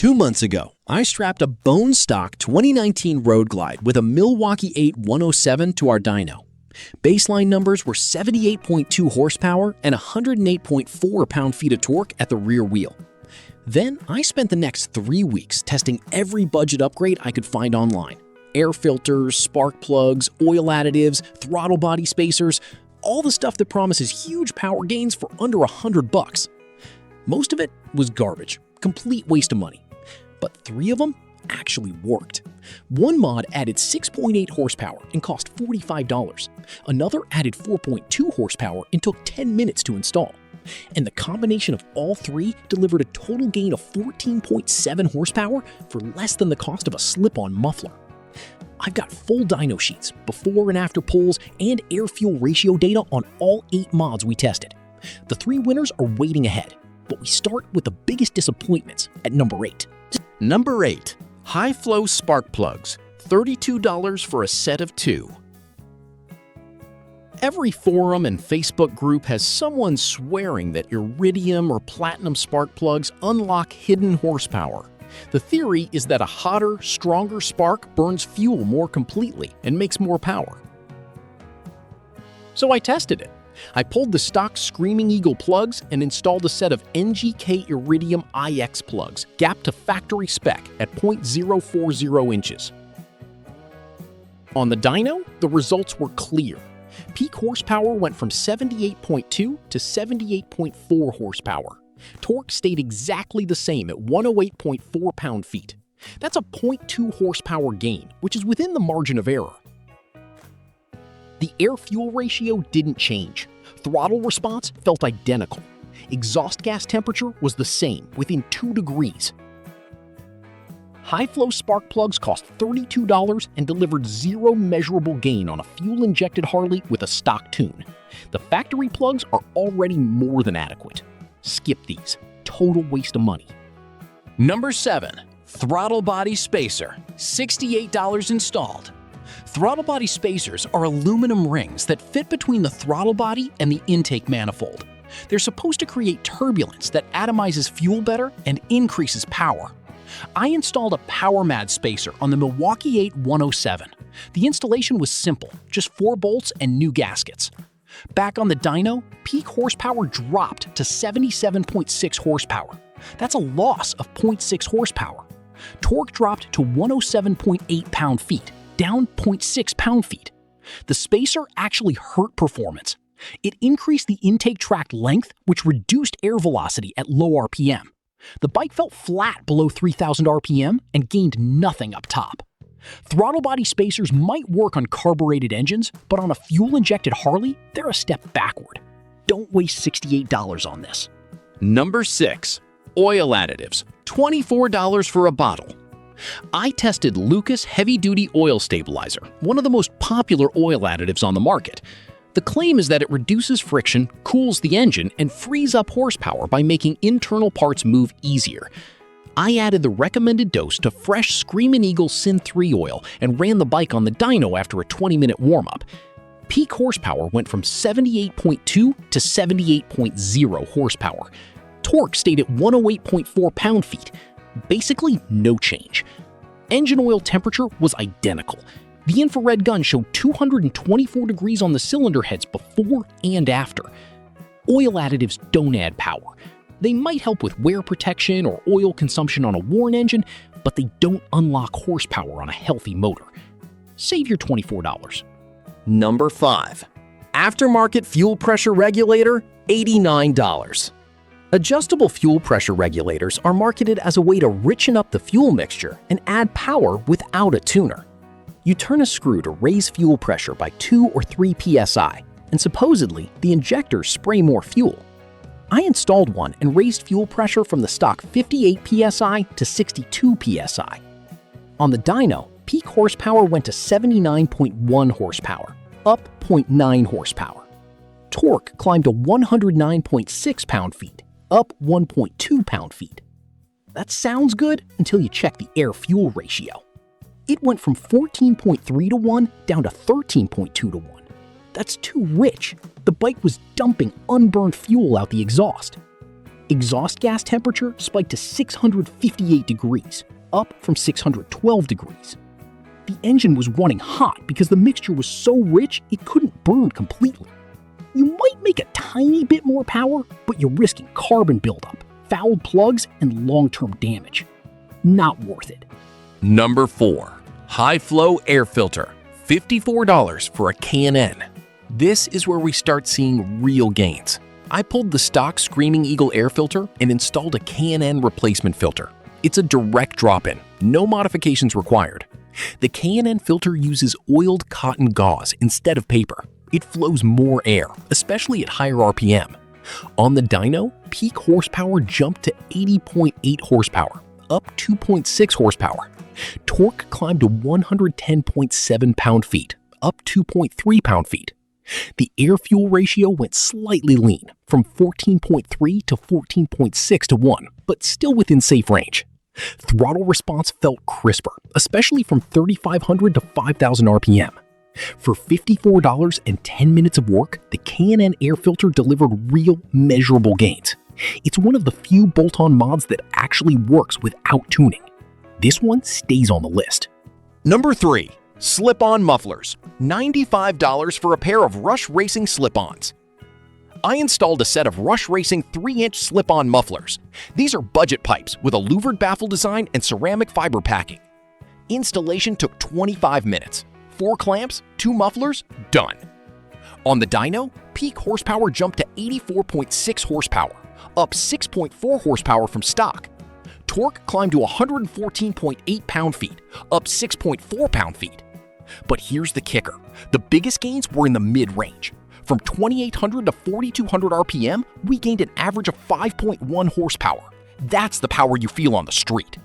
2 months ago, I strapped a bone-stock 2019 Road Glide with a Milwaukee 8 107 to our dyno. Baseline numbers were 78.2 horsepower and 108.4 pound-feet of torque at the rear wheel. Then I spent the next 3 weeks testing every budget upgrade I could find online. Air filters, spark plugs, oil additives, throttle body spacers, all the stuff that promises huge power gains for under $100. Most of it was garbage, complete waste of money. But 3 of them actually worked. One mod added 6.8 horsepower and cost $45. Another added 4.2 horsepower and took 10 minutes to install. And the combination of all 3 delivered a total gain of 14.7 horsepower for less than the cost of a slip-on muffler. I've got full dyno sheets, before and after pulls, and air-fuel ratio data on all 8 mods we tested. The 3 winners are waiting ahead, but we start with the biggest disappointments at number 8. Number 8. High-flow spark plugs, $32 for a set of 2. Every forum and Facebook group has someone swearing that iridium or platinum spark plugs unlock hidden horsepower. The theory is that a hotter, stronger spark burns fuel more completely and makes more power. So I tested it. I pulled the stock Screaming Eagle plugs and installed a set of NGK Iridium IX plugs, gapped to factory spec at 0.040 inches. On the dyno, the results were clear. Peak horsepower went from 78.2 to 78.4 horsepower. Torque stayed exactly the same at 108.4 pound-feet. That's a 0.2 horsepower gain, which is within the margin of error. The air-fuel ratio didn't change. Throttle response felt identical. Exhaust gas temperature was the same, within 2 degrees. High-flow spark plugs cost $32 and delivered 0 measurable gain on a fuel-injected Harley with a stock tune. The factory plugs are already more than adequate. Skip these. Total waste of money. Number 7. Throttle body spacer, $68 installed. Throttle body spacers are aluminum rings that fit between the throttle body and the intake manifold. They're supposed to create turbulence that atomizes fuel better and increases power. I installed a PowerMad spacer on the Milwaukee 8 107. The installation was simple, just 4 bolts and new gaskets. Back on the dyno, peak horsepower dropped to 77.6 horsepower. That's a loss of 0.6 horsepower. Torque dropped to 107.8 pound-feet, down 0.6 pound-feet. The spacer actually hurt performance. It increased the intake tract length, which reduced air velocity at low RPM. The bike felt flat below 3,000 RPM and gained nothing up top. Throttle body spacers might work on carbureted engines, but on a fuel-injected Harley, they're a step backward. Don't waste $68 on this. Number 6. Oil additives, $24 for a bottle. I tested Lucas Heavy Duty Oil Stabilizer, one of the most popular oil additives on the market. The claim is that it reduces friction, cools the engine, and frees up horsepower by making internal parts move easier. I added the recommended dose to fresh Screaming Eagle Syn 3 oil and ran the bike on the dyno after a 20-minute warm-up. Peak horsepower went from 78.2 to 78.0 horsepower. Torque stayed at 108.4 pound-feet. Basically, no change. Engine oil temperature was identical. The infrared gun showed 224 degrees on the cylinder heads before and after. Oil additives don't add power. They might help with wear protection or oil consumption on a worn engine, but they don't unlock horsepower on a healthy motor. Save your $24. Number 5. Aftermarket fuel pressure regulator, $89. Adjustable fuel pressure regulators are marketed as a way to richen up the fuel mixture and add power without a tuner. You turn a screw to raise fuel pressure by 2 or 3 psi, and supposedly the injectors spray more fuel. I installed one and raised fuel pressure from the stock 58 psi to 62 psi. On the dyno, peak horsepower went to 79.1 horsepower, up 0.9 horsepower. Torque climbed to 109.6 pound-feet, up 1.2 pound-feet. That sounds good until you check the air-fuel ratio. It went from 14.3 to 1 down to 13.2 to 1. That's too rich. The bike was dumping unburned fuel out the exhaust. Exhaust gas temperature spiked to 658 degrees, up from 612 degrees. The engine was running hot because the mixture was so rich it couldn't burn completely. You might make a tiny bit more power, but you're risking carbon buildup, fouled plugs, and long-term damage. Not worth it. Number 4. High Flow Air Filter, $54 for a K&N. This is where we start seeing real gains. I pulled the stock Screaming Eagle air filter and installed a K&N replacement filter. It's a direct drop-in, no modifications required. The K&N filter uses oiled cotton gauze instead of paper. It flows more air, especially at higher RPM. On the dyno, peak horsepower jumped to 80.8 horsepower, up 2.6 horsepower. Torque climbed to 110.7 pound-feet, up 2.3 pound-feet. The air-fuel ratio went slightly lean, from 14.3 to 14.6 to 1, but still within safe range. Throttle response felt crisper, especially from 3,500 to 5,000 RPM. For $54 and 10 minutes of work, the K&N air filter delivered real, measurable gains. It's one of the few bolt-on mods that actually works without tuning. This one stays on the list. Number 3. Slip-on mufflers, $95 for a pair of Rush Racing slip-ons. I installed a set of Rush Racing 3-inch slip-on mufflers. These are budget pipes with a louvered baffle design and ceramic fiber packing. Installation took 25 minutes. 4 clamps, 2 mufflers, done. On the dyno, peak horsepower jumped to 84.6 horsepower, up 6.4 horsepower from stock. Torque climbed to 114.8 pound-feet, up 6.4 pound-feet. But here's the kicker. The biggest gains were in the mid-range. From 2,800 to 4,200 RPM, we gained an average of 5.1 horsepower. That's the power you feel on the street.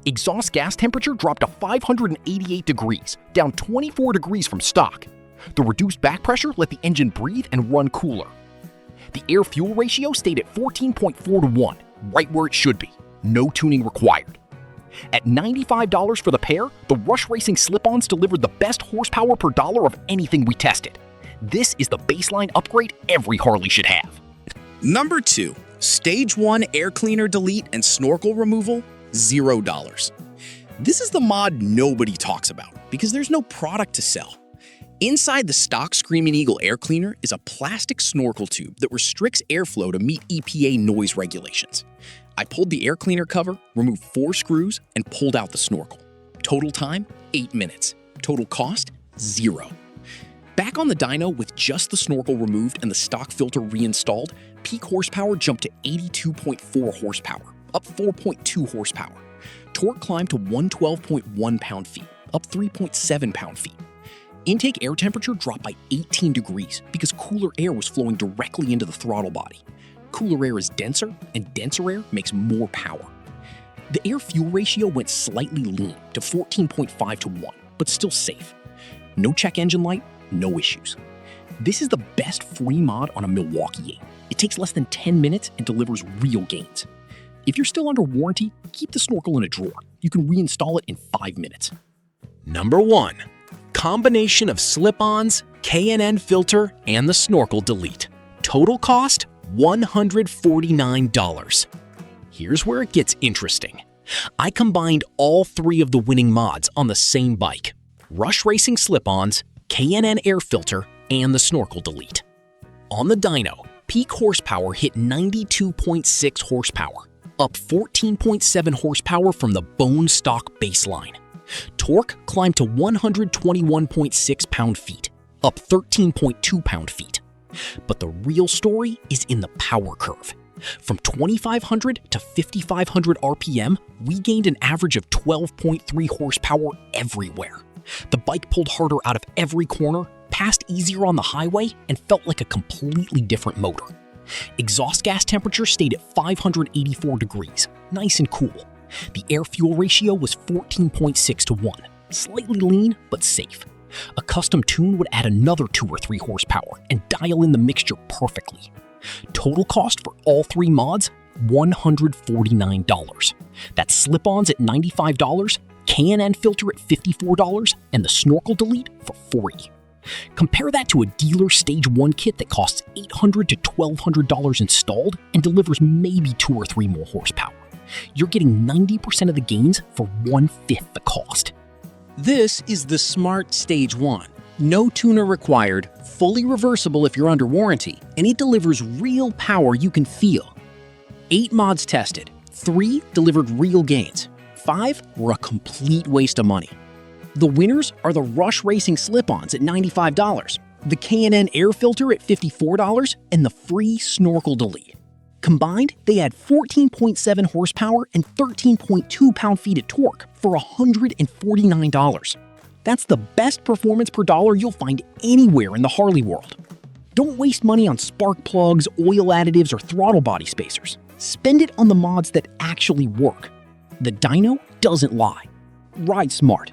Exhaust gas temperature dropped to 588 degrees, down 24 degrees from stock. The reduced back pressure let the engine breathe and run cooler. The air-fuel ratio stayed at 14.4 to 1, right where it should be. No tuning required. At $95 for the pair, the Rush Racing slip-ons delivered the best horsepower per dollar of anything we tested. This is the baseline upgrade every Harley should have. Number 2. Stage 1 air cleaner delete and snorkel removal, $0. This is the mod nobody talks about because there's no product to sell. Inside the stock Screaming Eagle air cleaner is a plastic snorkel tube that restricts airflow to meet EPA noise regulations. I pulled the air cleaner cover, removed 4 screws, and pulled out the snorkel. Total time, 8 minutes. Total cost, $0. Back on the dyno with just the snorkel removed and the stock filter reinstalled, peak horsepower jumped to 82.4 horsepower, up 4.2 horsepower. Torque climbed to 112.1 pound-feet, up 3.7 pound-feet. Intake air temperature dropped by 18 degrees because cooler air was flowing directly into the throttle body. Cooler air is denser, and denser air makes more power. The air-fuel ratio went slightly lean to 14.5 to 1, but still safe. No check engine light, no issues. This is the best free mod on a Milwaukee 8. It takes less than 10 minutes and delivers real gains. If you're still under warranty, keep the snorkel in a drawer. You can reinstall it in 5 minutes. Number 1. Combination of slip-ons, K&N filter, and the snorkel delete. Total cost, $149. Here's where it gets interesting. I combined all 3 of the winning mods on the same bike. Rush Racing slip-ons, K&N air filter, and the snorkel delete. On the dyno, peak horsepower hit 92.6 horsepower, up 14.7 horsepower from the bone stock baseline. Torque climbed to 121.6 pound-feet, up 13.2 pound-feet. But the real story is in the power curve. From 2,500 to 5,500 RPM, we gained an average of 12.3 horsepower everywhere. The bike pulled harder out of every corner, passed easier on the highway, and felt like a completely different motor. Exhaust gas temperature stayed at 584 degrees, nice and cool. The air-fuel ratio was 14.6 to 1, slightly lean but safe. A custom tune would add another 2 or 3 horsepower and dial in the mixture perfectly. Total cost for all 3 mods, $149. That's slip-ons at $95, K&N filter at $54, and the snorkel delete for $40. Compare that to a dealer Stage 1 kit that costs $800 to $1,200 installed and delivers maybe 2 or 3 more horsepower. You're getting 90% of the gains for 1/5 the cost. This is the smart Stage 1. No tuner required, fully reversible if you're under warranty, and it delivers real power you can feel. 8 mods tested, 3 delivered real gains, 5 were a complete waste of money. The winners are the Rush Racing slip-ons at $95, the K&N air filter at $54, and the free snorkel delete. Combined, they add 14.7 horsepower and 13.2 pound-feet of torque for $149. That's the best performance per dollar you'll find anywhere in the Harley world. Don't waste money on spark plugs, oil additives, or throttle body spacers. Spend it on the mods that actually work. The Dyno doesn't lie. Ride smart.